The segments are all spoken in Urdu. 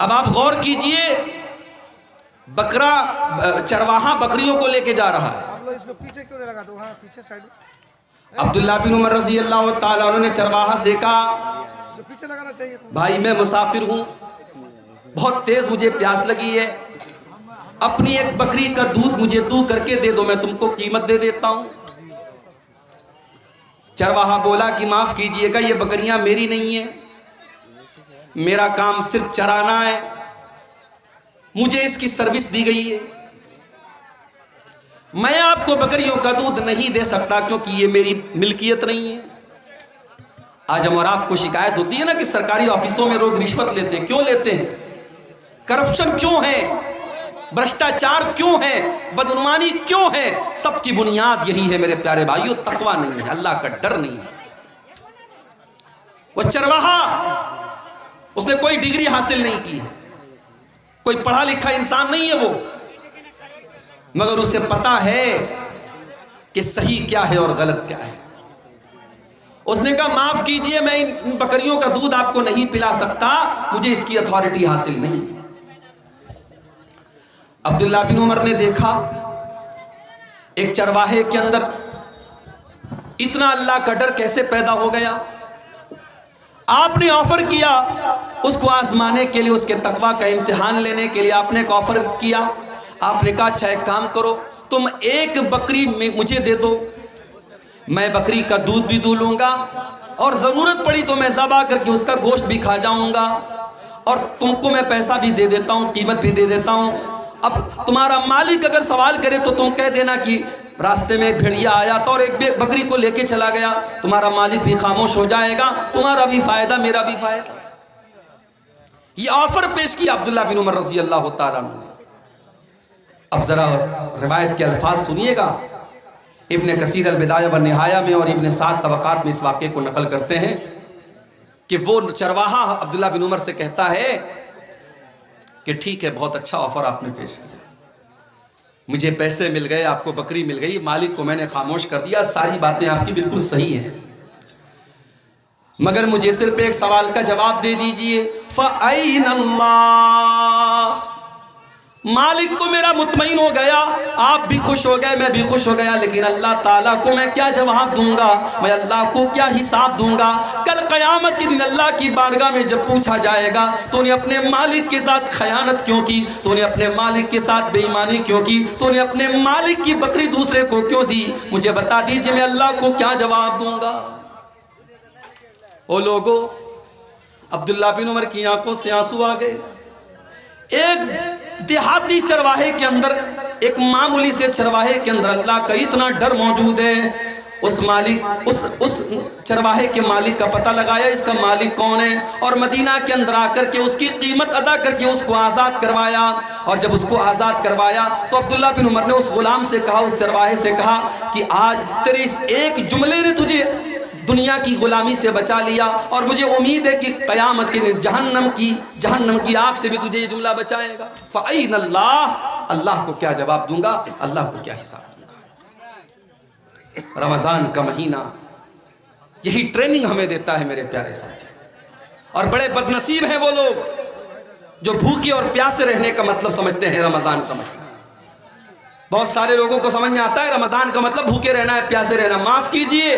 اب آپ غور کیجئے، بکرا چرواہا بکریوں کو لے کے جا رہا ہے. آپ لوگ اس کو پیچھے کیوں نہیں لگاتے؟ وہاں پیچھے سائڈ عبداللہ بن عمر رضی اللہ تعالیٰ عنہ نے چرواہا سے کہا اس کو پیچھے لگانا چاہیے. بھائی میں مسافر ہوں، بہت تیز مجھے پیاس لگی ہے، اپنی ایک بکری کا دودھ مجھے تو کر کے دے دو، میں تم کو قیمت دے دیتا ہوں. چرواہا بولا کہ معاف کیجئے گا، یہ بکریاں میری نہیں ہیں، میرا کام صرف چرانا ہے، مجھے اس کی سروس دی گئی ہے، میں آپ کو بکریوں کا دودھ نہیں دے سکتا کیونکہ یہ میری ملکیت نہیں ہے. آج ہم اور آپ کو شکایت ہوتی ہے نا کہ سرکاری آفیسوں میں لوگ رشوت لیتے ہیں. کیوں لیتے ہیں؟ کرپشن کیوں ہے؟ بھرشٹاچار کیوں ہے؟ بدعنوانی کیوں ہے؟ سب کی بنیاد یہی ہے میرے پیارے بھائیو، تقوی نہیں ہے، اللہ کا ڈر نہیں ہے. وہ چرواہا، اس نے کوئی ڈگری حاصل نہیں کی ہے، کوئی پڑھا لکھا انسان نہیں ہے وہ، مگر اسے پتا ہے کہ صحیح کیا ہے اور غلط کیا ہے. اس نے کہا معاف کیجئے، میں ان بکریوں کا دودھ آپ کو نہیں پلا سکتا، مجھے اس کی اتھارٹی حاصل نہیں. عبداللہ بن عمر نے دیکھا ایک چرواہے کے اندر اتنا اللہ کا ڈر کیسے پیدا ہو گیا. آپ نے آفر کیا اس کو آزمانے کے لیے، اس کے تقوی کا امتحان لینے کے لیے آپ نے ایک آفر کیا. آپ نے کہا اچھا ایک کام کرو، تم ایک بکری مجھے دے دو، میں بکری کا دودھ بھی دوں گا اور ضرورت پڑی تو میں ذبح کر کے اس کا گوشت بھی کھا جاؤں گا، اور تم کو میں پیسہ بھی دے دیتا ہوں، قیمت بھی دے دیتا ہوں. اب تمہارا مالک اگر سوال کرے تو تم کہہ دینا کہ راستے میں ایک بھیڑیا آیا تھا اور ایک بکری کو لے کے چلا گیا. تمہارا مالک بھی خاموش ہو جائے گا، تمہارا بھی فائدہ میرا بھی فائدہ. یہ آفر پیش کیا عبداللہ بن عمر رضی اللہ تعالیٰ عنہ نے. اب ذرا روایت کے الفاظ سنیے گا. ابن کثیر البدایہ والنہایہ میں اور ابن سعد طبقات میں اس واقعے کو نقل کرتے ہیں کہ وہ چرواہا عبداللہ بن عمر سے کہتا ہے کہ ٹھیک ہے، بہت اچھا آفر آپ نے پیش کیا، مجھے پیسے مل گئے، آپ کو بکری مل گئی، مالک کو میں نے خاموش کر دیا، ساری باتیں آپ کی بالکل صحیح ہیں، مگر مجھے صرف ایک سوال کا جواب دے دیجئے. فَأَيْنَ اللَّهُ، مالک تو میرا مطمئن ہو گیا، آپ بھی خوش ہو گئے، میں بھی خوش ہو گیا، لیکن اللہ تعالیٰ کو میں کیا جواب دوں گا؟ میں اللہ کو کیا حساب دوں گا؟ کل قیامت کے دن اللہ کی بارگاہ میں جب پوچھا جائے گا تو نے اپنے مالک کے ساتھ خیانت کیوں کی، تو نے اپنے مالک کے ساتھ بے ایمانی کیوں کی، تو نے اپنے مالک کی بکری دوسرے کو کیوں دی؟ مجھے بتا دیجئے میں اللہ کو کیا جواب دوں گا؟ او لوگو، عبداللہ بن عمر کی آنکھوں سے آنسو آ گئے. ایک دیہاتی چرواہے کے اندر، ایک معمولی سے چرواہے کے اندر اللہ کا اتنا ڈر موجود ہے. اس چرواہے کے مالک کا پتہ لگایا، اس کا مالک کون ہے، اور مدینہ کے اندر آ کر کے اس کی قیمت ادا کر کے اس کو آزاد کروایا. اور جب اس کو آزاد کروایا تو عبداللہ بن عمر نے اس غلام سے کہا، اس چرواہے سے کہا کہ آج تیرے اس ایک جملے نے تجھے دنیا کی غلامی سے بچا لیا، اور مجھے امید ہے کہ قیامت کے دن جہنم کی آگ سے بھی تجھے یہ جملہ بچائے گا. فَأَيْنَ اللَّهُ، اللہ کو کیا جواب دوں گا، اللہ کو کیا حساب دوں گا. رمضان کا مہینہ یہی ٹریننگ ہمیں دیتا ہے میرے پیارے ساتھی. اور بڑے بد نصیب ہیں وہ لوگ جو بھوکے اور پیاسے رہنے کا مطلب سمجھتے ہیں رمضان کا مہینہ. بہت سارے لوگوں کو سمجھ میں آتا ہے رمضان کا مطلب بھوکے رہنا ہے، پیاسے رہنا. معاف کیجئے،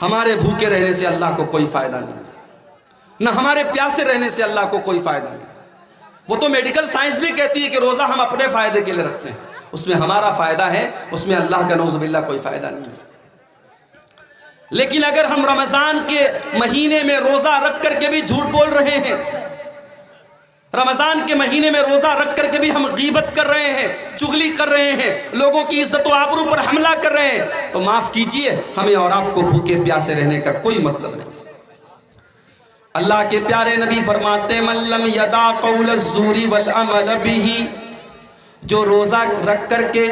ہمارے بھوکے رہنے سے اللہ کو کوئی فائدہ نہیں، نہ ہمارے پیاسے رہنے سے اللہ کو کوئی فائدہ نہیں. وہ تو میڈیکل سائنس بھی کہتی ہے کہ روزہ ہم اپنے فائدے کے لیے رکھتے ہیں، اس میں ہمارا فائدہ ہے، اس میں اللہ کا نعوذ باللہ کوئی فائدہ نہیں ہے. لیکن اگر ہم رمضان کے مہینے میں روزہ رکھ کر کے بھی جھوٹ بول رہے ہیں، رمضان کے مہینے میں روزہ رکھ کر کے بھی ہم غیبت کر رہے ہیں، چغلی کر رہے ہیں، لوگوں کی عزت و آبرو پر حملہ کر رہے ہیں، تو معاف کیجئے، ہمیں اور آپ کو بھوکے پیاسے رہنے کا کوئی مطلب نہیں. اللہ کے پیارے نبی فرماتے ہیں من لم یدع قول الزور والعمل به، جو روزہ رکھ کر کے،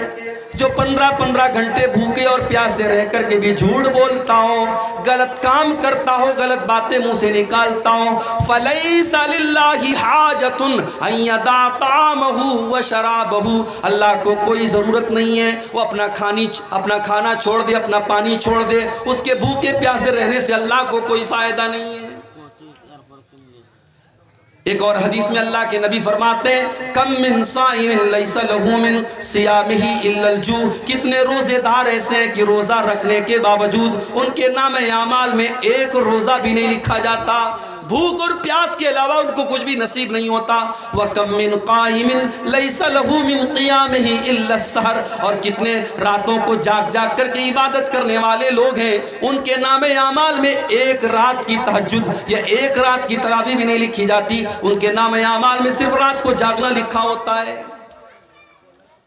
جو 15 گھنٹے بھوکے اور پیاسے رہ کر کے بھی جھوٹ بولتا ہو، غلط کام کرتا ہو، غلط باتیں منہ سے نکالتا ہو، فَلَيْسَ لِلَّهِ حَاجَةٌ أَن يَدَعَ طَعَامَهُ وَشَرَابَهُ، اللہ کو کوئی ضرورت نہیں ہے وہ اپنا کھانا چھوڑ دے، اپنا پانی چھوڑ دے، اس کے بھوکے پیاسے رہنے سے اللہ کو کوئی فائدہ نہیں ہے. ایک اور حدیث میں اللہ کے نبی فرماتے ہیں کم من صائم لیس لہ من صیامہ الا الجوع، کتنے روزے دار ایسے ہیں کہ روزہ رکھنے کے باوجود ان کے نام اعمال میں ایک روزہ بھی نہیں لکھا جاتا، بھوک اور پیاس کے علاوہ ان کو کچھ بھی نصیب نہیں ہوتا۔ وَكَم مِّن قَائِمٍ لَيْسَ لَهُ مِن قِيَامِهِ إِلَّا السَّحَرُ، اور کتنے راتوں کو جاگ جاگ کر کے عبادت کرنے والے لوگ ہیں ان کے نام اعمال میں ایک رات کی تہجد یا ایک رات کی تراویح بھی نہیں لکھی جاتی، ان کے نام اعمال میں صرف رات کو جاگنا لکھا ہوتا ہے۔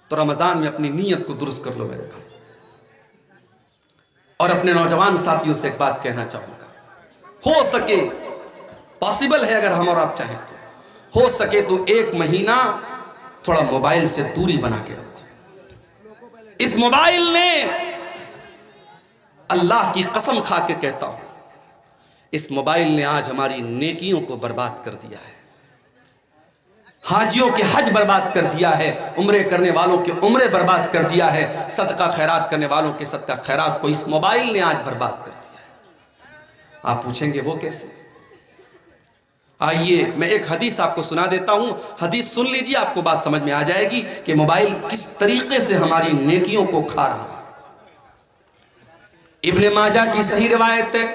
تو رمضان میں اپنی نیت کو درست کر لو میرے بھائی، اور اپنے نوجوان ساتھیوں سے ایک بات کہنا چاہوں گا، ہو سکے پاسبل ہے اگر ہم اور آپ چاہیں تو ہو سکے تو ایک مہینہ تھوڑا موبائل سے دوری بنا کے رکھو۔ اس موبائل نے، اللہ کی قسم کھا کے کہتا ہوں، اس موبائل نے آج ہماری نیکیوں کو برباد کر دیا ہے، حاجیوں کے حج برباد کر دیا ہے، عمرے کرنے والوں کے عمرے برباد کر دیا ہے، صدقہ خیرات کرنے والوں کے صدقہ خیرات کو اس موبائل نے آج برباد کر دیا ہے۔ آپ پوچھیں گے وہ کیسے؟ آئیے میں ایک حدیث آپ کو سنا دیتا ہوں، حدیث سن لیجئے، آپ کو بات سمجھ میں آ جائے گی کہ موبائل کس طریقے سے ہماری نیکیوں کو کھا رہا ہے۔ ابن ماجہ کی صحیح روایت ہے،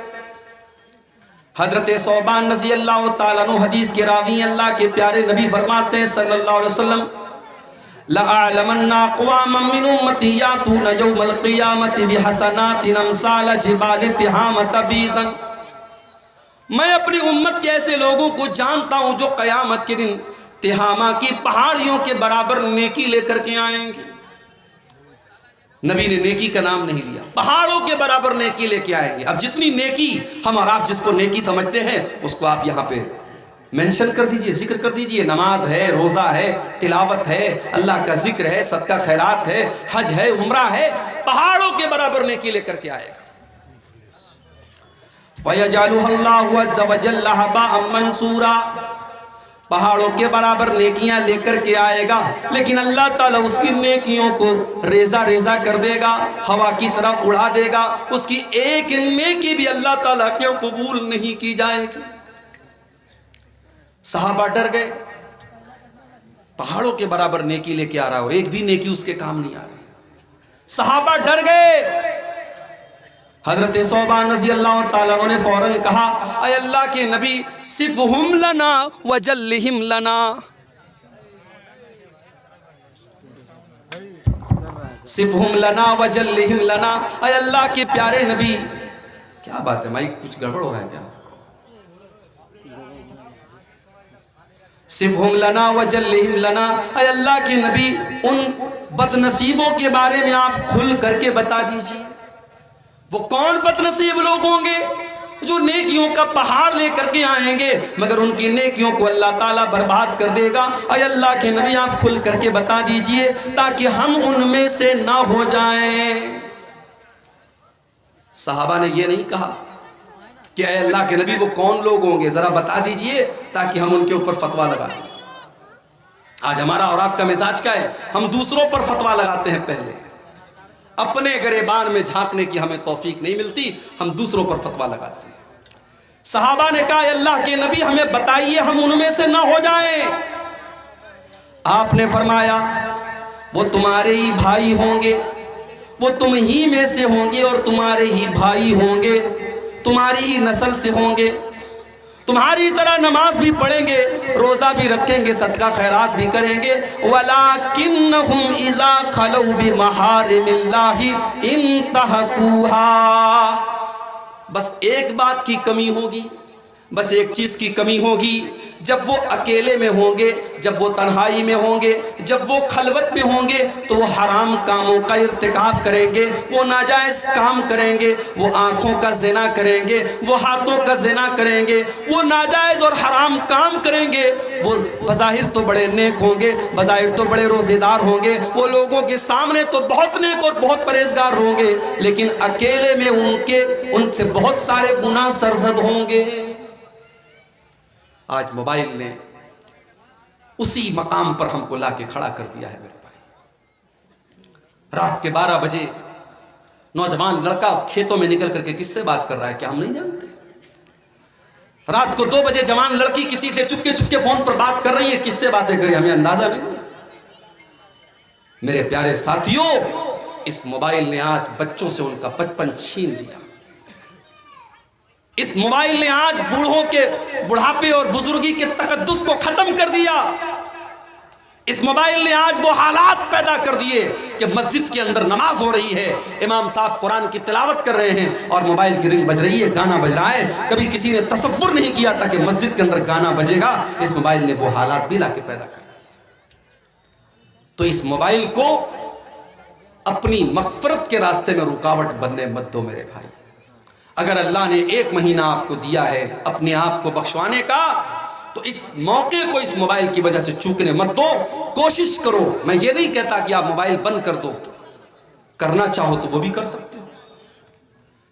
حضرت ثوبان رضی اللہ تعالیٰ عنہ حدیث کے راوی، اللہ کے پیارے نبی فرماتے ہیں صلی اللہ علیہ وسلم لَأَعْلَمَنَّ أَقْوَامًا مِّنْ أُمَّتِي يَأْتُونَ يَوْمَ الْقِيَامَةِ بِحَسَنَاتٍ أَمْثَالَ جِبَالِ تِهَامَةَ بِيضًا، میں اپنی امت کے ایسے لوگوں کو جانتا ہوں جو قیامت کے دن تہامہ کی پہاڑیوں کے برابر نیکی لے کر کے آئیں گے۔ نبی نے نیکی کا نام نہیں لیا، پہاڑوں کے برابر نیکی لے کے آئیں گے۔ اب جتنی نیکی ہم اور آپ جس کو نیکی سمجھتے ہیں اس کو آپ یہاں پہ مینشن کر دیجئے، ذکر کر دیجئے، نماز ہے، روزہ ہے، تلاوت ہے، اللہ کا ذکر ہے، صدقہ خیرات ہے، حج ہے، عمرہ ہے، پہاڑوں کے برابر نیکی لے کر کے آئے گا۔ وَيَجْعَلُهَا اللَّهُ عَزَّ وَجَلَّ هَبَاءً مَنْثُورًا، پہاڑوں کے برابر نیکیاں لے کر کے آئے گا، لیکن اللہ تعالیٰ اس کی نیکیوں کو ریزہ ریزہ کر دے گا، ہوا کی طرح اڑا دے گا، اس کی ایک نیکی بھی اللہ تعالیٰ کیوں قبول نہیں کی جائے گی۔ صحابہ ڈر گئے، پہاڑوں کے برابر نیکی لے کے آ رہا ہے اور ایک بھی نیکی اس کے کام نہیں آ رہی۔ صحابہ ڈر گئے، حضرت ثوبان رضی اللہ تعالیٰ عنہ نے فوراً کہا اے اللہ کے نبی صفہم لنا وجلہم لنا، صفہم لنا وجلہم لنا، اے اللہ کے پیارے نبی، کیا بات ہے مائک کچھ گڑبڑ ہو رہا ہے کیا؟ صفہم لنا وجلہم لنا، اے اللہ کے نبی ان بد نصیبوں کے بارے میں آپ کھل کر کے بتا دیجیے، وہ کون بد نصیب لوگ ہوں گے جو نیکیوں کا پہاڑ لے کر کے آئیں گے مگر ان کی نیکیوں کو اللہ تعالیٰ برباد کر دے گا۔ اے اللہ کے نبی آپ کھل کر کے بتا دیجئے تاکہ ہم ان میں سے نہ ہو جائیں۔ صحابہ نے یہ نہیں کہا کہ اے اللہ کے نبی وہ کون لوگ ہوں گے، ذرا بتا دیجئے تاکہ ہم ان کے اوپر فتویٰ لگا دیں۔ آج ہمارا اور آپ کا مزاج کیا ہے؟ ہم دوسروں پر فتویٰ لگاتے ہیں، پہلے اپنے گریبان میں جھانکنے کی ہمیں توفیق نہیں ملتی، ہم دوسروں پر فتویٰ لگاتے ہیں۔ صحابہ نے کہا اے اللہ کے نبی ہمیں بتائیے ہم ان میں سے نہ ہو جائیں۔ آپ نے فرمایا وہ تمہارے ہی بھائی ہوں گے، وہ تم ہی میں سے ہوں گے اور تمہارے ہی بھائی ہوں گے، تمہاری ہی نسل سے ہوں گے، تمہاری طرح نماز بھی پڑھیں گے، روزہ بھی رکھیں گے، صدقہ خیرات بھی کریں گے، وَلَكِنَّهُمْ إِذَا خَلَوْا بِمَحَارِمِ اللَّهِ انْتَهَكُوهَا، بس ایک بات کی کمی ہوگی، بس ایک چیز کی کمی ہوگی، جب وہ اکیلے میں ہوں گے، جب وہ تنہائی میں ہوں گے، جب وہ خلوت میں ہوں گے تو وہ حرام کاموں کا ارتکاب کریں گے، وہ ناجائز کام کریں گے، وہ آنکھوں کا زنا کریں گے، وہ ہاتھوں کا زنا کریں گے، وہ ناجائز اور حرام کام کریں گے۔ وہ بظاہر تو بڑے نیک ہوں گے، بظاہر تو بڑے روزے دار ہوں گے، وہ لوگوں کے سامنے تو بہت نیک اور بہت پرہیزگار ہوں گے، لیکن اکیلے میں ان سے بہت سارے گناہ سرزد ہوں گے۔ آج موبائل نے اسی مقام پر ہم کو لا کے کھڑا کر دیا ہے میرے بھائی۔ رات کے 12 بجے نوجوان لڑکا کھیتوں میں نکل کر کے کس سے بات کر رہا ہے کیا ہم نہیں جانتے؟ رات کو 2 بجے جوان لڑکی کسی سے چپکے فون پر بات کر رہی ہے، کس سے باتیں کر رہی ہے ہمیں اندازہ نہیں ہے۔ میرے پیارے ساتھیوں، اس موبائل نے آج بچوں سے ان کا بچپن چھین لیا۔ اس موبائل نے آج بوڑھوں کے بڑھاپے اور بزرگی کے تقدس کو ختم کر دیا۔ اس موبائل نے آج وہ حالات پیدا کر دیے کہ مسجد کے اندر نماز ہو رہی ہے، امام صاحب قرآن کی تلاوت کر رہے ہیں اور موبائل کی رنگ بج رہی ہے، گانا بج رہا ہے۔ کبھی کسی نے تصور نہیں کیا تھا کہ مسجد کے اندر گانا بجے گا۔ اس موبائل نے وہ حالات بھی لا کے پیدا کر دیے۔ تو اس موبائل کو اپنی مغفرت کے راستے میں رکاوٹ بننے مت دو میرے بھائی۔ اگر اللہ نے 1 مہینہ آپ کو دیا ہے اپنے آپ کو بخشوانے کا، تو اس موقع کو اس موبائل کی وجہ سے چوکنے مت دو۔ کوشش کرو، میں یہ نہیں کہتا کہ آپ موبائل بند کر دو، کرنا چاہو تو وہ بھی کر سکتے ہو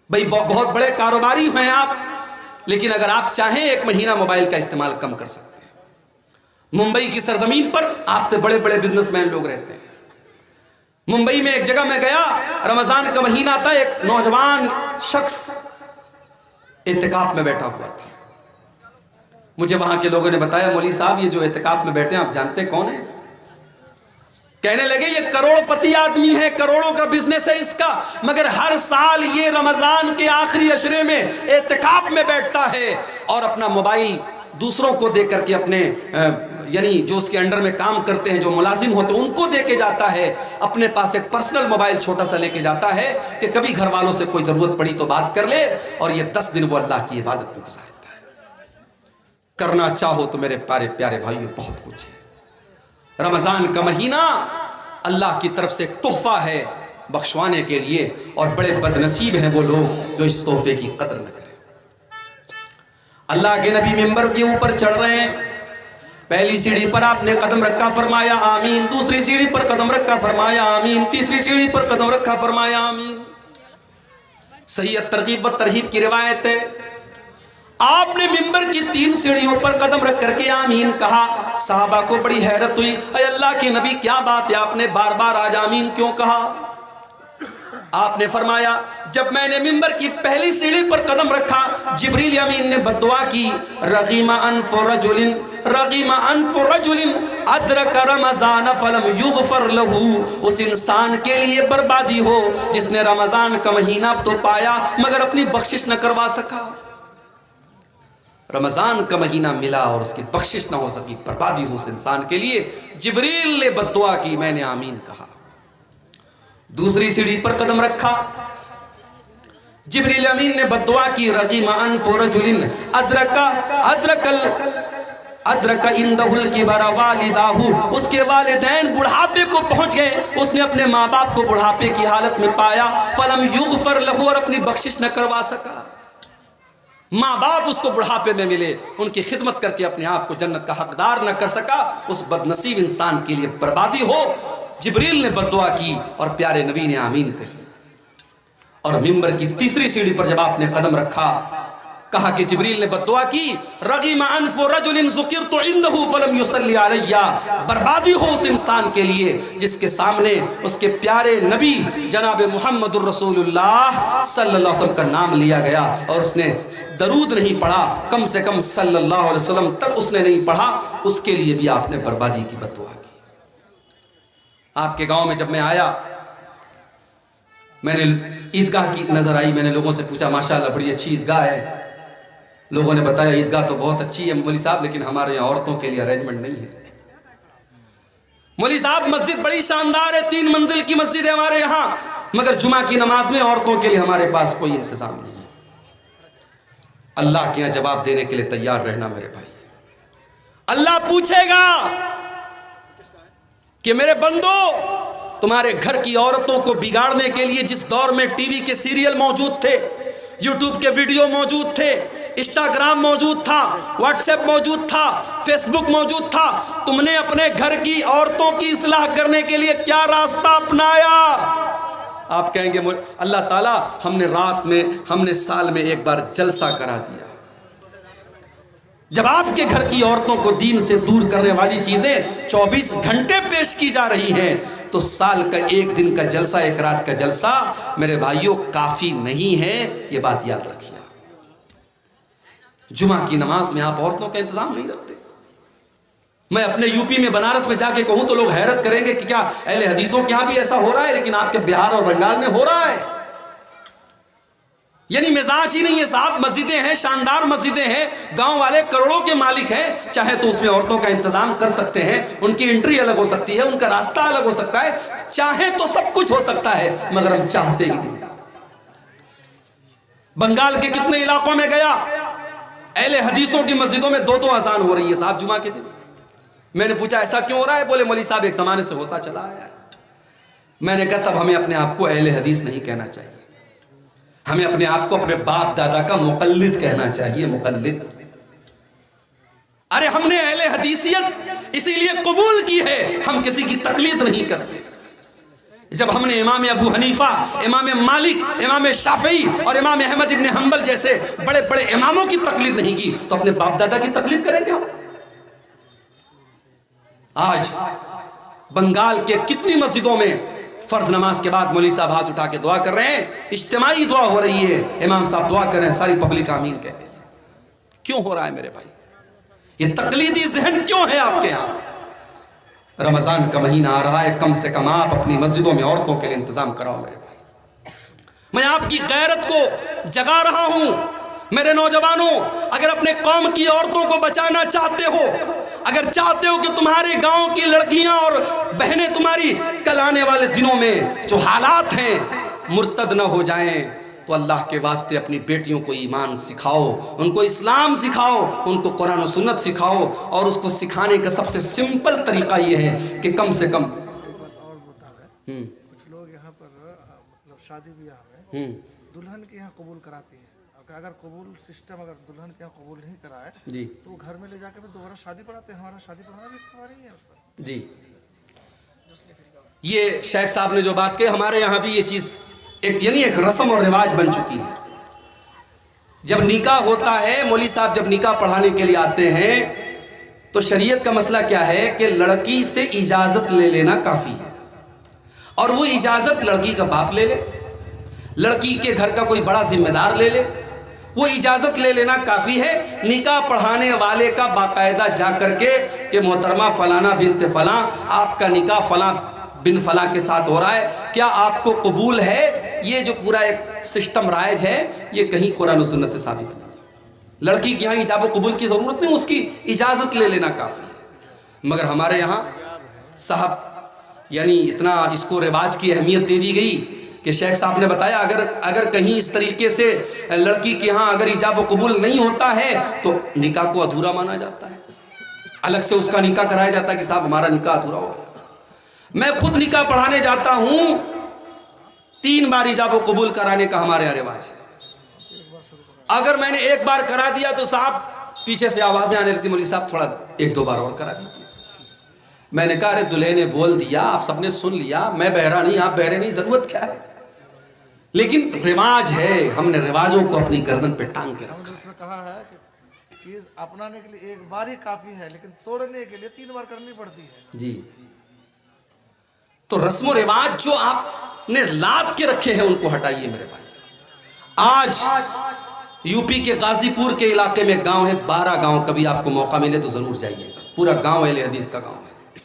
بھائی، بہت بڑے کاروباری ہیں آپ، لیکن اگر آپ چاہیں 1 مہینہ موبائل کا استعمال کم کر سکتے ہیں۔ ممبئی کی سرزمین پر آپ سے بڑے بڑے بزنس مین لوگ رہتے ہیں۔ ممبئی میں ایک جگہ میں گیا، رمضان کا مہینہ تھا، ایک نوجوان شخص اعتکاف میں بیٹھا ہوا تھا۔ مجھے وہاں کے لوگوں نے بتایا، مولوی صاحب یہ جو اعتکاف میں بیٹھے ہیں آپ جانتے کون ہیں؟ کہنے لگے یہ کروڑ پتی آدمی ہے، کروڑوں کا بزنس ہے اس کا، مگر ہر سال یہ رمضان کے آخری عشرے میں اعتکاف میں بیٹھتا ہے اور اپنا موبائل دوسروں کو دے کر کے اپنے یعنی جو اس کے انڈر میں کام کرتے ہیں، جو ملازم ہوتے ہیں، ان کو دے کے جاتا ہے، اپنے پاس ایک پرسنل موبائل چھوٹا سا لے کے جاتا ہے کہ کبھی گھر والوں سے کوئی ضرورت پڑی تو بات کر لے، اور یہ 10 دن وہ اللہ کی عبادت میں گزارتا ہے۔ کرنا چاہو تو میرے پیارے پیارے بھائیوں بہت کچھ ہے۔ رمضان کا مہینہ اللہ کی طرف سے ایک تحفہ ہے بخشوانے کے لیے، اور بڑے بد نصیب ہیں وہ لوگ جو اس تحفے کی قدر نہ کریں۔ اللہ کے نبی منبر کے اوپر چڑھ رہے ہیں، پہلی سیڑھی پر آپ نے قدم رکھا، فرمایا آمین، دوسری سیڑھی پر قدم رکھا، فرمایا آمین، تیسری سیڑھی پر قدم رکھا، فرمایا آمین۔ صحیح ترغیب و ترہیب کی روایت ہے، آپ نے منبر کی 3 سیڑھیوں پر قدم رکھ کر کے آمین کہا۔ صحابہ کو بڑی حیرت ہوئی، اے اللہ کے نبی کیا بات ہے، آپ نے بار بار آج آمین کیوں کہا؟ آپ نے فرمایا جب میں نے منبر کی پہلی سیڑھی پر قدم رکھا، جبریل امین نے بددعا کی، رغیم انف رجل ادرک رمضان فلم یغفر لہ، اس انسان کے لیے بربادی ہو جس نے رمضان کا مہینہ تو پایا مگر اپنی بخشش نہ کروا سکا۔ رمضان کا مہینہ ملا اور اس کی بخشش نہ ہو سکی، بربادی ہو اس انسان کے لیے۔ جبریل نے بددعا کی، میں نے آمین کہا۔ دوسری سیڑھی پر قدم رکھا، جبریل امین نے بددعا کی، رغیم انف رجل ادرک عندہ الکبر والداہ، اس کے والدین بڑھاپے کو پہنچ گئے، اس نے اپنے ماں باپ کو بڑھاپے کی حالت میں پایا، فلم یغفر لہ، اور اپنی بخشش نہ کروا سکا۔ ماں باپ اس کو بڑھاپے میں ملے، ان کی خدمت کر کے اپنے آپ کو جنت کا حقدار نہ کر سکا، اس بد نصیب انسان کے لیے بربادی ہو۔ جبریل نے بددعا کی اور پیارے نبی نے آمین کہی۔ اور منبر کی تیسری سیڑھی پر جب آپ نے قدم رکھا، کہا کہ جبریل نے بددعا کی، رغیم انف رجل ذکرت عنہ فلم یصلی علیہ، بربادی ہو اس انسان کے لیے جس کے سامنے اس کے پیارے نبی جناب محمد الرسول اللہ صلی اللہ علیہ وسلم کا نام لیا گیا اور اس نے درود نہیں پڑھا، کم سے کم صلی اللہ علیہ وسلم تک اس نے نہیں پڑھا، اس کے لیے بھی آپ نے بربادی کی بددعا کی۔ آپ کے گاؤں میں جب میں آیا، میں نے عیدگاہ کی نظر آئی، میں نے لوگوں سے پوچھا ماشاءاللہ بڑی اچھی عیدگاہ ہے، لوگوں نے بتایا عیدگاہ تو بہت اچھی ہے مولوی صاحب، لیکن ہمارے یہاں عورتوں کے لیے ارینجمنٹ نہیں ہے۔ مولوی صاحب مسجد بڑی شاندار ہے، 3 منزل کی مسجد ہے ہمارے یہاں، مگر جمعہ کی نماز میں عورتوں کے لیے ہمارے پاس کوئی انتظام نہیں ہے۔ اللہ کے یہاں جواب دینے کے لیے تیار رہنا میرے بھائی۔ اللہ پوچھے گا کہ میرے بندو، تمہارے گھر کی عورتوں کو بگاڑنے کے لیے جس دور میں ٹی وی کے سیریل موجود تھے، یوٹیوب کے ویڈیو موجود تھے، انسٹاگرام موجود تھا، واٹس ایپ موجود تھا، فیس بک موجود تھا، تم نے اپنے گھر کی عورتوں کی اصلاح کرنے کے لیے کیا راستہ اپنایا؟ آپ کہیں گے اللہ تعالیٰ رات میں ہم نے سال میں ایک بار جلسہ کرا دیا۔ جب آپ کے گھر کی عورتوں کو دین سے دور کرنے والی چیزیں 24 گھنٹے پیش کی جا رہی ہیں تو سال کا 1 دن کا جلسہ، 1 رات کا جلسہ میرے بھائیوں کافی نہیں ہے، یہ بات یاد رکھیے۔ جمعہ کی نماز میں آپ عورتوں کا انتظام نہیں رکھتے. میں اپنے یو پی میں بنارس میں جا کے کہوں تو لوگ حیرت کریں گے کہ کیا اہل حدیثوں کے یہاں بھی ایسا ہو رہا ہے، لیکن آپ کے بہار اور بنگال میں ہو رہا ہے. یعنی مزاج ہی نہیں ہے صاحب. مسجدیں ہیں، شاندار مسجدیں ہیں، گاؤں والے کروڑوں کے مالک ہیں، چاہے تو اس میں عورتوں کا انتظام کر سکتے ہیں. ان کی انٹری الگ ہو سکتی ہے، ان کا راستہ الگ ہو سکتا ہے، چاہے تو سب کچھ ہو سکتا ہے، مگر ہم چاہتے ہی نہیں. بنگال کے کتنے علاقوں میں گیا، اہل حدیثوں کی مسجدوں میں 2 اذان ہو رہی ہے صاحب جمعہ کے دن. میں نے پوچھا ایسا کیوں ہو رہا ہے؟ بولے مولوی صاحب ایک زمانے سے ہوتا چلا آیا ہے. میں نے کہا تب ہمیں اپنے آپ کو اہل حدیث نہیں کہنا چاہیے، ہمیں اپنے آپ کو اپنے باپ دادا کا مقلد کہنا چاہیے. مقلد. ارے ہم نے اہل حدیثیت اسی لیے قبول کی ہے، ہم کسی کی تقلید نہیں کرتے. جب ہم نے امام ابو حنیفہ، امام مالک، امام شافعی اور امام احمد ابن حنبل جیسے بڑے بڑے اماموں کی تقلید نہیں کی تو اپنے باپ دادا کی تقلید کریں گے ہم؟ آج بنگال کے کتنی مسجدوں میں فرض نماز کے بعد مولوی صاحب ہاتھ اٹھا کے دعا کر رہے ہیں، اجتماعی دعا ہو رہی ہے، امام صاحب دعا کر رہے ہیں، ساری پبلک آمین کہہ رہی ہے. کیوں ہو رہا ہے میرے بھائی؟ یہ تقلیدی ذہن کیوں ہے آپ کے ہاں؟ رمضان کا مہینہ آ رہا ہے، کم سے کم آپ اپنی مسجدوں میں عورتوں کے لیے انتظام کراؤ میرے بھائی. میں آپ کی غیرت کو جگا رہا ہوں. میرے نوجوانوں، اگر اپنے قوم کی عورتوں کو بچانا چاہتے ہو، اگر چاہتے ہو کہ تمہارے گاؤں کی لڑکیاں اور بہنیں تمہاری کل آنے والے دنوں میں جو حالات ہیں مرتد نہ ہو جائیں، تو اللہ کے واسطے اپنی بیٹیوں کو ایمان سکھاؤ، ان کو اسلام سکھاؤ، ان کو قرآن و سنت سکھاؤ. اور اس کو سکھانے کا سب سے سمپل طریقہ یہ ہے کہ کم سے کم ایک بات اور بتا دیں، کچھ لوگ یہاں پر مطلب شادی بیاہ میں دلہن کے یہاں قبول کراتی ہیں. اگر قبول سسٹم اگر دلہن کے یہاں قبول نہیں کرائے جی تو وہ گھر میں لے جا کے دوبارہ شادی پڑھاتے ہیں. ہمارا شادی پڑھانا بھی اتفاق نہیں ہے اس پر. جی یہ شیخ صاحب نے جو بات کہی، ہمارے یہاں بھی یہ چیز ایک رسم اور رواج بن چکی ہے. جب نکاح ہوتا ہے، مولوی صاحب جب نکاح پڑھانے کے لیے آتے ہیں تو شریعت کا مسئلہ کیا ہے کہ لڑکی سے اجازت لے لینا کافی ہے. اور وہ اجازت لڑکی کا باپ لے لے، لڑکی کے گھر کا کوئی بڑا ذمہ دار لے لے، وہ اجازت لے لینا کافی ہے. نکاح پڑھانے والے کا باقاعدہ جا کر کے کہ محترمہ فلانا بنت فلاں، آپ کا نکاح فلاں بن فلاں کے ساتھ ہو رہا ہے، کیا آپ کو قبول ہے؟ یہ جو پورا ایک سسٹم رائج ہے، یہ کہیں قرآن و سنت سے ثابت نہیں. لڑکی کے یہاں ایجاب و قبول کی ضرورت نہیں، اس کی اجازت لے لینا کافی ہے. مگر ہمارے یہاں صاحب یعنی اتنا اس کو رواج کی اہمیت دے دی گئی کہ شیخ صاحب نے بتایا اگر کہیں اس طریقے سے لڑکی کے ہاں اگر ایجاب و قبول نہیں ہوتا ہے تو نکاح کو ادھورا مانا جاتا ہے، الگ سے اس کا نکاح کرایا جاتا ہے کہ صاحب ہمارا نکاح ادھورا ہو گیا. میں خود نکاح پڑھانے جاتا ہوں، 3 بار ایجاب و قبول کرانے کا ہمارے یہاں رواج ہے. اگر میں نے 1 بار کرا دیا تو صاحب پیچھے سے آوازیں آنے لگتی، مولوی صاحب تھوڑا 1-2 بار اور کرا دیجیے. میں نے کہا ارے دلہے نے بول دیا، آپ سب نے سن لیا، میں بہرا نہیں، آپ بہرے نہیں، ضرورت کیا ہے؟ لیکن رواج ہے، ہم نے رواجوں کو اپنی گردن پہ ٹانگ کے رکھا. اس میں کہا ہے کہ چیز اپنانے کے لیے 1 بار ہی کافی ہے، لیکن توڑنے کے لیے 3 بار کرنی پڑتی ہے. جی تو رسم و رواج جو آپ نے لاد کے رکھے ہیں ان کو ہٹائیے میرے بھائی. آج یو پی کے غازی پور کے علاقے میں گاؤں ہے، 12 گاؤں، کبھی آپ کو موقع ملے تو ضرور جائیے گا. پورا گاؤں اہل حدیث کا گاؤں ہے،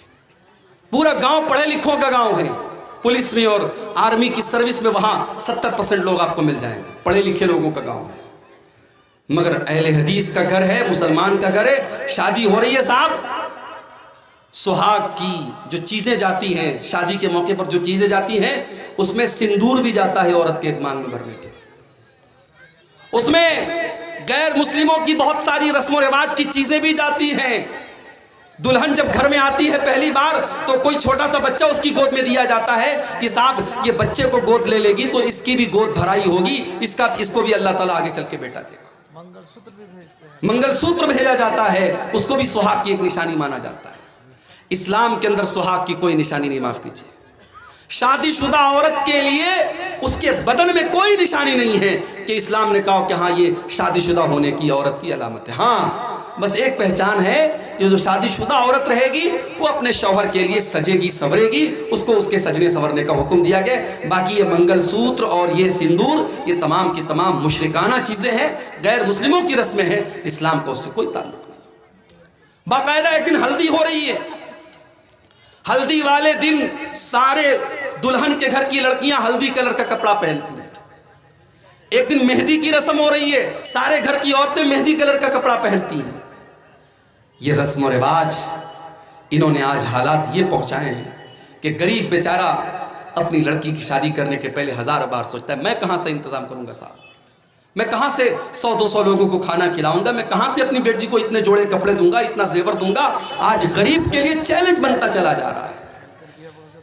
پورا گاؤں پڑھے لکھوں کا گاؤں ہے. پولیس میں اور آرمی کی سروس میں وہاں 70% لوگ آپ کو مل جائیں گے، پڑھے لکھے لوگوں کا گاؤں ہے. مگر اہل حدیث کا گھر ہے، مسلمان کا گھر ہے. شادی ہو رہی ہے صاحب، سہاگ کی جو چیزیں جاتی ہیں، شادی کے موقع پر جو چیزیں جاتی ہیں اس میں سندور بھی جاتا ہے عورت کے ایک مانگ میں بھرنے کے. اس میں غیر مسلموں کی بہت ساری رسم و رواج کی چیزیں بھی جاتی ہیں. دلہن جب گھر میں آتی ہے پہلی بار تو کوئی چھوٹا سا بچہ اس کی گود میں دیا جاتا ہے کہ صاحب یہ بچے کو گود لے لے گی تو اس کی بھی گود بھرائی ہوگی، اس کو بھی اللہ تعالیٰ آگے چل کے بیٹا دے گا. منگل سوتر بھی بھیجتے ہیں، منگل سوتر بھیجا جاتا ہے، اس کو بھی سہاگ کی ایک نشانی مانا جاتا ہے. اسلام کے اندر سہاگ کی کوئی نشانی نہیں، معاف کیجیے. شادی شدہ عورت کے لیے اس کے بدن میں کوئی نشانی نہیں ہے کہ اسلام نے کہا کہ ہاں یہ شادی شدہ ہونے کی عورت کی علامت ہے. ہاں بس ایک پہچان ہے کہ جو شادی شدہ عورت رہے گی وہ اپنے شوہر کے لیے سجے گی سنورے گی، اس کو اس کے سجنے سنورنے کا حکم دیا گیا۔ باقی یہ منگل سوتر اور یہ سندور یہ تمام کی تمام مشرکانہ چیزیں ہیں، غیر مسلموں کی رسمیں ہیں، اسلام کو اس سے کوئی تعلق نہیں۔ باقاعدہ ایک دن ہلدی ہو رہی ہے، ہلدی والے دن سارے دلہن کے گھر کی لڑکیاں ہلدی کلر کا کپڑا پہنتی ہیں۔ ایک دن مہندی کی رسم ہو رہی ہے، سارے گھر کی عورتیں مہندی کلر کا کپڑا پہنتی ہیں۔ یہ رسم و رواج انہوں نے آج حالات یہ پہنچائے ہیں کہ غریب بیچارہ اپنی لڑکی کی شادی کرنے کے پہلے 1000 بار سوچتا ہے میں کہاں سے انتظام کروں گا صاحب، میں کہاں سے 100-200 لوگوں کو کھانا کھلاؤں گا، میں کہاں سے اپنی بیٹی کو اتنے جوڑے کپڑے دوں گا، اتنا زیور دوں گا۔ آج غریب کے لیے چیلنج بنتا چلا جا رہا ہے۔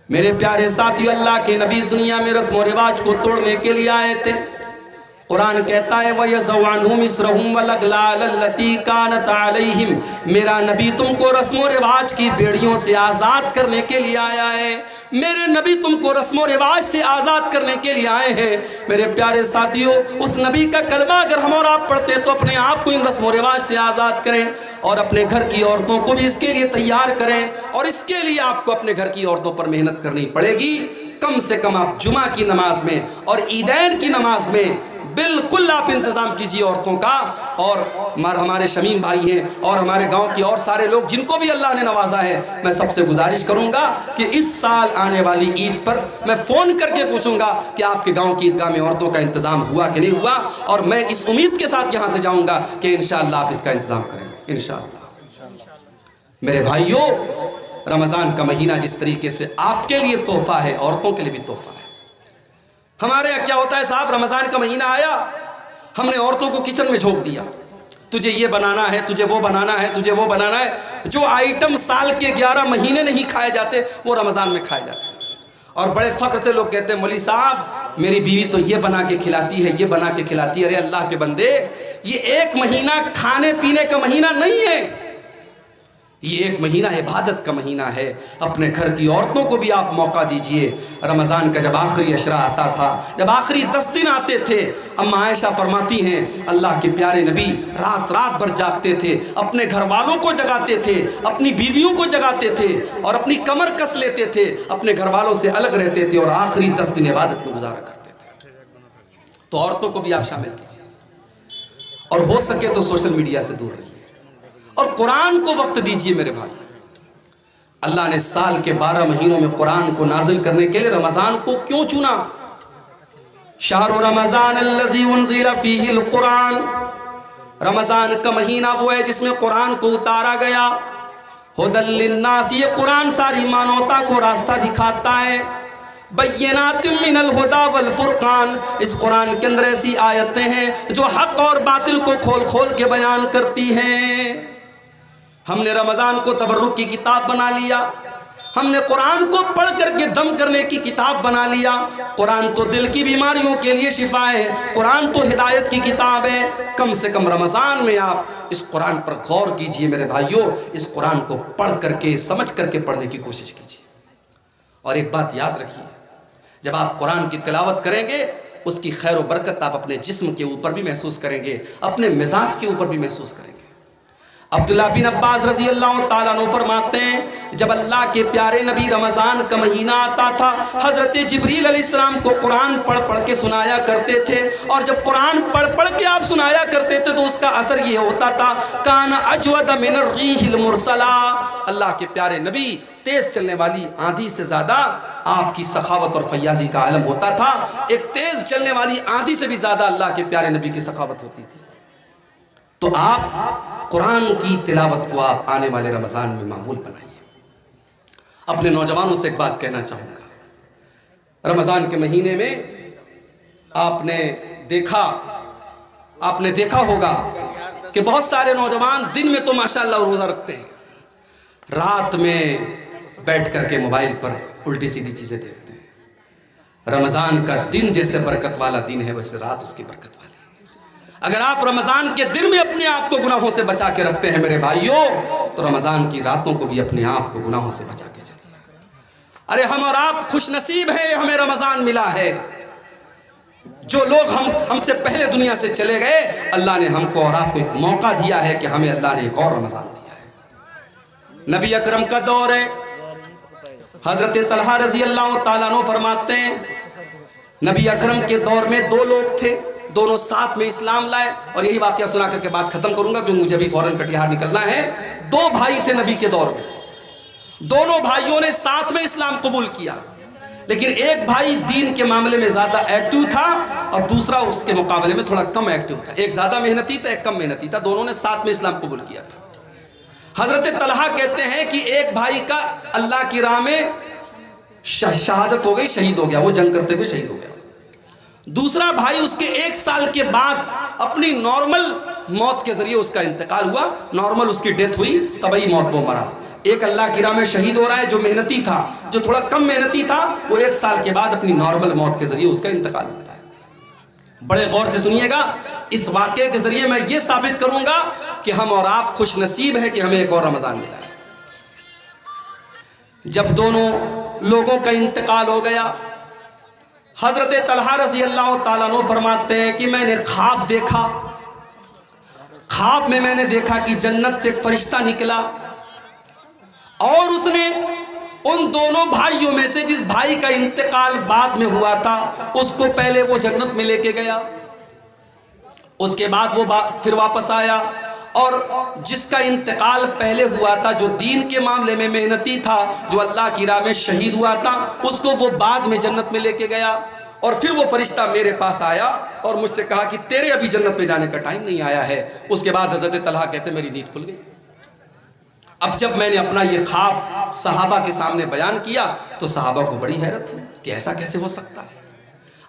میرے پیارے ساتھیو، اللہ کے نبی اس دنیا میں رسم و رواج کو توڑنے کے لیے آئے تھے۔ قرآن کہتا ہے وَيَضَعُ عَنْهُمْ إِصْرَهُمْ وَالْأَغْلَالَ الَّتِي كَانَتْ عَلَيْهِمْ۔ میرا نبی تم کو رسم و رواج کی بیڑیوں سے آزاد کرنے کے لیے آیا ہے، میرے نبی تم کو رسم و رواج سے آزاد کرنے کے لیے آئے ہیں۔ میرے پیارے ساتھیوں، اس نبی کا کلمہ اگر ہم اور آپ پڑھتے تو اپنے آپ کو ان رسم و رواج سے آزاد کریں اور اپنے گھر کی عورتوں کو بھی اس کے لیے تیار کریں، اور اس کے لیے آپ کو اپنے گھر کی عورتوں پر محنت کرنی پڑے گی۔ کم سے کم آپ جمعہ کی نماز میں اور عیدین کی نماز میں بالکل آپ انتظام کیجئے عورتوں کا۔ اور ہمارے شمیم بھائی ہیں اور ہمارے گاؤں کی اور سارے لوگ جن کو بھی اللہ نے نوازا ہے، میں سب سے گزارش کروں گا کہ اس سال آنے والی عید پر میں فون کر کے پوچھوں گا کہ آپ کے گاؤں کی عیدگاہ میں عورتوں کا انتظام ہوا کہ نہیں ہوا، اور میں اس امید کے ساتھ یہاں سے جاؤں گا کہ انشاءاللہ آپ اس کا انتظام کریں گے انشاءاللہ۔ میرے بھائیوں، رمضان کا مہینہ جس طریقے سے آپ کے لیے تحفہ ہے، عورتوں کے لیے بھی تحفہ ہے۔ ہمارے یہاں کیا ہوتا ہے صاحب، رمضان کا مہینہ آیا، ہم نے عورتوں کو کچن میں جھونک دیا، تجھے یہ بنانا ہے، تجھے وہ بنانا ہے، تجھے وہ بنانا ہے۔ جو آئٹم سال کے 11 مہینے نہیں کھائے جاتے وہ رمضان میں کھائے جاتے ہیں، اور بڑے فخر سے لوگ کہتے ہیں مولوی صاحب میری بیوی تو یہ بنا کے کھلاتی ہے، یہ بنا کے کھلاتی ہے۔ ارے اللہ کے بندے، یہ ایک مہینہ کھانے پینے کا مہینہ نہیں ہے، یہ ایک مہینہ عبادت کا مہینہ ہے۔ اپنے گھر کی عورتوں کو بھی آپ موقع دیجئے۔ رمضان کا جب آخری عشرہ آتا تھا، جب آخری 10 دن آتے تھے، اما عائشہ فرماتی ہیں اللہ کے پیارے نبی رات رات بھر جاگتے تھے، اپنے گھر والوں کو جگاتے تھے، اپنی بیویوں کو جگاتے تھے، اور اپنی کمر کس لیتے تھے، اپنے گھر والوں سے الگ رہتے تھے، اور آخری 10 دن عبادت میں گزارا کرتے تھے۔ تو عورتوں کو بھی آپ شامل کیجئے، اور ہو سکے تو سوشل میڈیا سے دور رہیے، اور قرآن کو وقت دیجئے۔ میرے بھائی، اللہ نے سال کے 12 مہینوں میں قرآن کو نازل کرنے کے لیے رمضان کو کیوں چنا؟ شہر رمضان الذی انزل فیہ القرآن، رمضان کا مہینہ وہ ہے جس میں قرآن کو اتارا گیا۔ ھدی للناس، یہ قرآن ساری مانوتا کو راستہ دکھاتا ہے۔ بینات من الہدی والفرقان، اس قرآن کے اندر ایسی آیتیں ہیں جو حق اور باطل کو کھول کھول کے بیان کرتی ہیں۔ ہم نے رمضان کو تبرک کی کتاب بنا لیا، ہم نے قرآن کو پڑھ کر کے دم کرنے کی کتاب بنا لیا۔ قرآن تو دل کی بیماریوں کے لیے شفا ہے، قرآن تو ہدایت کی کتاب ہے۔ کم سے کم رمضان میں آپ اس قرآن پر غور کیجئے میرے بھائیوں، اس قرآن کو پڑھ کر کے سمجھ کر کے پڑھنے کی کوشش کیجئے۔ اور ایک بات یاد رکھیے، جب آپ قرآن کی تلاوت کریں گے اس کی خیر و برکت آپ اپنے جسم کے اوپر بھی محسوس کریں گے، اپنے مزاج کے اوپر بھی محسوس کریں گے۔ عبداللہ بن عباس رضی اللہ تعالیٰ عنہ فرماتے ہیں جب اللہ کے پیارے نبی رمضان کا مہینہ آتا تھا، حضرت جبریل علیہ السلام کو قرآن پڑھ پڑھ کے سنایا کرتے تھے، اور جب قرآن پڑھ پڑھ کے آپ سنایا کرتے تھے تو اس کا اثر یہ ہوتا تھا کان اجود من الریح المرسلہ، اللہ کے پیارے نبی تیز چلنے والی آندھی سے زیادہ آپ کی سخاوت اور فیاضی کا عالم ہوتا تھا۔ ایک تیز چلنے والی آندھی سے بھی زیادہ اللہ کے پیارے نبی کی سخاوت ہوتی تھی۔ تو آپ قرآن کی تلاوت کو آپ آنے والے رمضان میں معمول بنائیے۔ اپنے نوجوانوں سے ایک بات کہنا چاہوں گا، رمضان کے مہینے میں آپ نے دیکھا ہوگا کہ بہت سارے نوجوان دن میں تو ماشاءاللہ روزہ رکھتے ہیں، رات میں بیٹھ کر کے موبائل پر الٹی سیدھی چیزیں دیکھتے ہیں۔ رمضان کا دن جیسے برکت والا دن ہے ویسے رات اس کی برکت والی ہے۔ اگر آپ رمضان کے دن میں اپنے آپ کو گناہوں سے بچا کے رکھتے ہیں میرے بھائیوں، تو رمضان کی راتوں کو بھی اپنے آپ کو گناہوں سے بچا کے چلیے۔ ارے ہم اور آپ خوش نصیب ہیں، ہمیں رمضان ملا ہے۔ جو لوگ ہم سے پہلے دنیا سے چلے گئے، اللہ نے ہم کو اور آپ کو ایک موقع دیا ہے کہ ہمیں اللہ نے ایک اور رمضان دیا ہے۔ نبی اکرم کا دور ہے، حضرت طلحہ رضی اللہ تعالیٰ عنہ فرماتے ہیں نبی اکرم کے دور میں دو لوگ تھے، دونوں ساتھ میں اسلام لائے، اور یہی واقعہ سنا کر کے بات ختم کروں گا کیونکہ مجھے بھی فوراً کٹیہار نکلنا ہے۔ دو بھائی تھے نبی کے دور میں، دونوں بھائیوں نے ساتھ میں اسلام قبول کیا، لیکن ایک بھائی دین کے معاملے میں زیادہ ایکٹیو تھا اور دوسرا اس کے مقابلے میں تھوڑا کم ایکٹیو تھا۔ ایک زیادہ محنتی تھا، ایک کم محنتی تھا، دونوں نے ساتھ میں اسلام قبول کیا تھا۔ حضرت طلحہ کہتے ہیں کہ ایک بھائی کا اللہ کی راہ میں شہادت ہو گئی، شہید ہو گیا، وہ جنگ کرتے ہوئے شہید ہو گیا۔ دوسرا بھائی اس کے 1 سال کے بعد اپنی نارمل موت کے ذریعے اس کا انتقال ہوا، نارمل اس کی ڈیتھ ہوئی، طبعی موت وہ مرا۔ ایک اللہ کی راہ میں شہید ہو رہا ہے جو محنتی تھا، جو تھوڑا کم محنتی تھا، وہ 1 سال کے بعد اپنی نارمل موت کے ذریعے اس کا انتقال ہوتا ہے۔ بڑے غور سے سنیے گا، اس واقعے کے ذریعے میں یہ ثابت کروں گا کہ ہم اور آپ خوش نصیب ہے کہ ہمیں ایک اور رمضان ملا ہے۔ جب دونوں لوگوں کا انتقال ہو گیا، حضرت طلحہ رضی اللہ تعالیٰ عنہ فرماتے ہیں کہ میں نے خواب دیکھا، خواب میں نے دیکھا کہ جنت سے ایک فرشتہ نکلا اور اس نے ان دونوں بھائیوں میں سے جس بھائی کا انتقال بعد میں ہوا تھا اس کو پہلے وہ جنت میں لے کے گیا، اس کے بعد وہ پھر واپس آیا، اور جس کا انتقال پہلے ہوا تھا، جو دین کے معاملے میں محنتی تھا، جو اللہ کی راہ میں شہید ہوا تھا، اس کو وہ بعد میں جنت میں لے کے گیا۔ اور پھر وہ فرشتہ میرے پاس آیا اور مجھ سے کہا کہ تیرے ابھی جنت میں جانے کا ٹائم نہیں آیا ہے۔ اس کے بعد حضرت طلحہ کہتے میری نیند کھل گئی۔ اب جب میں نے اپنا یہ خواب صحابہ کے سامنے بیان کیا تو صحابہ کو بڑی حیرت ہوئی کہ ایسا کیسے ہو سکتا ہے؟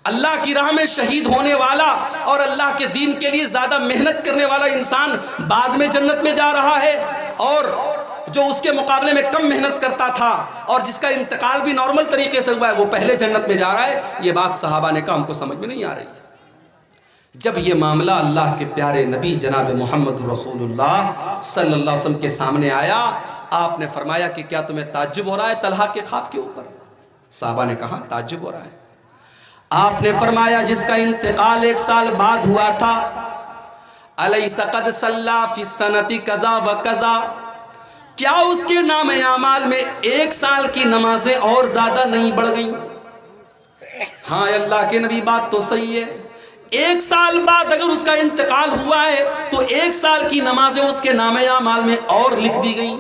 اللہ کی راہ میں شہید ہونے والا اور اللہ کے دین کے لیے زیادہ محنت کرنے والا انسان بعد میں جنت میں جا رہا ہے، اور جو اس کے مقابلے میں کم محنت کرتا تھا اور جس کا انتقال بھی نارمل طریقے سے ہوا ہے وہ پہلے جنت میں جا رہا ہے۔ یہ بات صحابہ نے کہا ہم کو سمجھ میں نہیں آ رہی۔ جب یہ معاملہ اللہ کے پیارے نبی جناب محمد رسول اللہ صلی اللہ علیہ وسلم کے سامنے آیا، آپ نے فرمایا کہ کیا تمہیں تعجب ہو رہا ہے طلحہ کے خواب کے اوپر؟ صحابہ نے کہا تعجب ہو رہا ہے۔ آپ نے فرمایا جس کا انتقال 1 سال بعد ہوا تھا، الیس قد صلی فی السنۃ کذا و کذا، کیا اس کے نام اعمال میں 1 سال کی نمازیں اور زیادہ نہیں بڑھ گئیں؟ ہاں اللہ کے نبی بات تو صحیح ہے، 1 سال بعد اگر اس کا انتقال ہوا ہے تو 1 سال کی نمازیں اس کے نام اعمال میں اور لکھ دی گئیں۔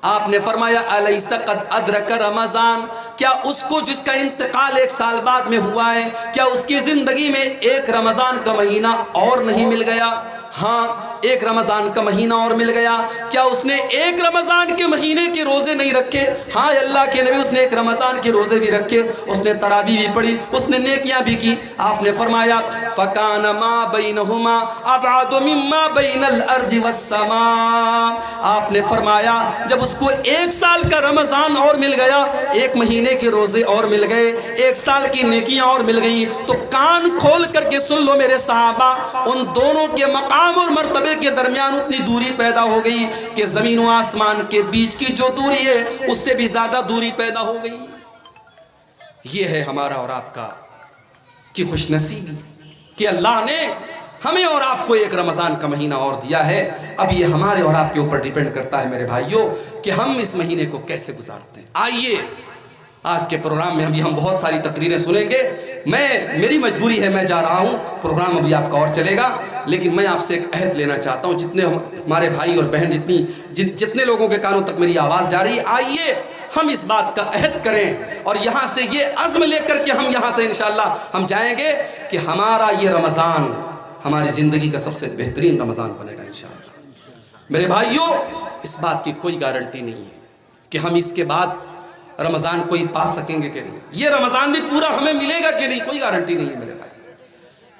آپ نے فرمایا الیس قد ادرک رمضان، کیا اس کو جس کا انتقال 1 سال بعد میں ہوا ہے، کیا اس کی زندگی میں 1 رمضان کا مہینہ اور نہیں مل گیا؟ ہاں 1 رمضان کا مہینہ اور مل گیا۔ کیا اس نے 1 رمضان کے مہینے کے روزے نہیں رکھے؟ ہاں اللہ کے نبی اس نے 1 رمضان کے روزے بھی رکھے، اس نے تراویح بھی پڑھی، اس نے نیکیاں بھی کی۔ آپ نے فرمایا فکان ما بینہما ابعد مما بین الارض والسماء، آپ نے فرمایا جب اس کو 1 سال کا رمضان اور مل گیا، 1 مہینے کے روزے اور مل گئے، 1 سال کی نیکیاں اور مل گئیں، تو کان کھول کر کے سن لو میرے صحابہ، ان دونوں کے مقام اور مرتبے کے درمیان اتنی دوری پیدا ہو گئی کہ زمین و آسمان کے بیچ کی جو دوری ہے اس سے بھی زیادہ دوری پیدا ہو گئی۔ یہ ہے ہمارا اور آپ کا کی خوش نصیبی کہ اللہ نے ہمیں اور آپ کو 1 رمضان کا مہینہ اور دیا ہے۔ اب یہ ہمارے اور آپ کے اوپر ڈیپینڈ کرتا ہے میرے بھائیوں کہ ہم اس مہینے کو کیسے گزارتے ہیں۔ آئیے آج کے پروگرام میں ہم بہت ساری تقریریں سنیں گے، میری مجبوری ہے میں جا رہا ہوں، پروگرام ابھی آپ کا اور چلے گا، لیکن میں آپ سے ایک عہد لینا چاہتا ہوں، جتنے ہمارے بھائی اور بہن جتنے لوگوں کے کانوں تک میری آواز جا رہی ہے، آئیے ہم اس بات کا عہد کریں اور یہاں سے یہ عزم لے کر کے ہم یہاں سے انشاءاللہ ہم جائیں گے کہ ہمارا یہ رمضان ہماری زندگی کا سب سے بہترین رمضان بنے گا انشاءاللہ۔ میرے بھائیوں اس بات کی کوئی گارنٹی نہیں ہے کہ ہم اس کے بعد رمضان کوئی پا سکیں گے کہ نہیں، یہ رمضان بھی پورا ہمیں ملے گا کہ نہیں، کوئی گارنٹی نہیں ہے میرے بھائی۔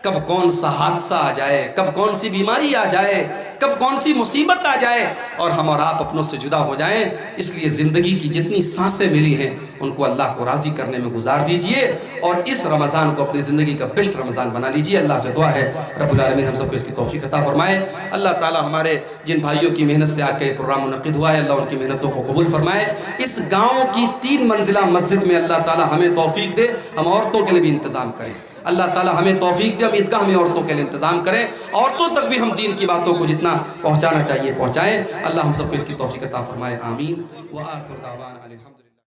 کب کون سا حادثہ آ جائے، کب کون سی بیماری آ جائے، کب کون سی مصیبت آ جائے اور ہم اور آپ اپنوں سے جدا ہو جائیں، اس لیے زندگی کی جتنی سانسیں ملی ہیں ان کو اللہ کو راضی کرنے میں گزار دیجئے اور اس رمضان کو اپنی زندگی کا بیسٹ رمضان بنا لیجئے۔ اللہ سے دعا ہے رب العالمین ہم سب کو اس کی توفیق عطا فرمائے۔ اللہ تعالی ہمارے جن بھائیوں کی محنت سے آج کا یہ پروگرام منعقد ہوا ہے اللہ ان کی محنتوں کو قبول فرمائے۔ اس گاؤں کی 3 منزلہ مسجد میں اللہ تعالی ہمیں توفیق دے، ہم عورتوں کے لیے بھی انتظام کریں۔ اللہ تعالی ہمیں توفیق دے، ہم عیدگاہ میں عورتوں کے لیے انتظام کریں، عورتوں تک بھی ہم دین کی باتوں کو جتنا پہنچانا چاہیے پہنچائیں۔ اللہ ہم سب کو اس کی توفیق عطا فرمائے، آمین۔ وآخر دعوانا الحمد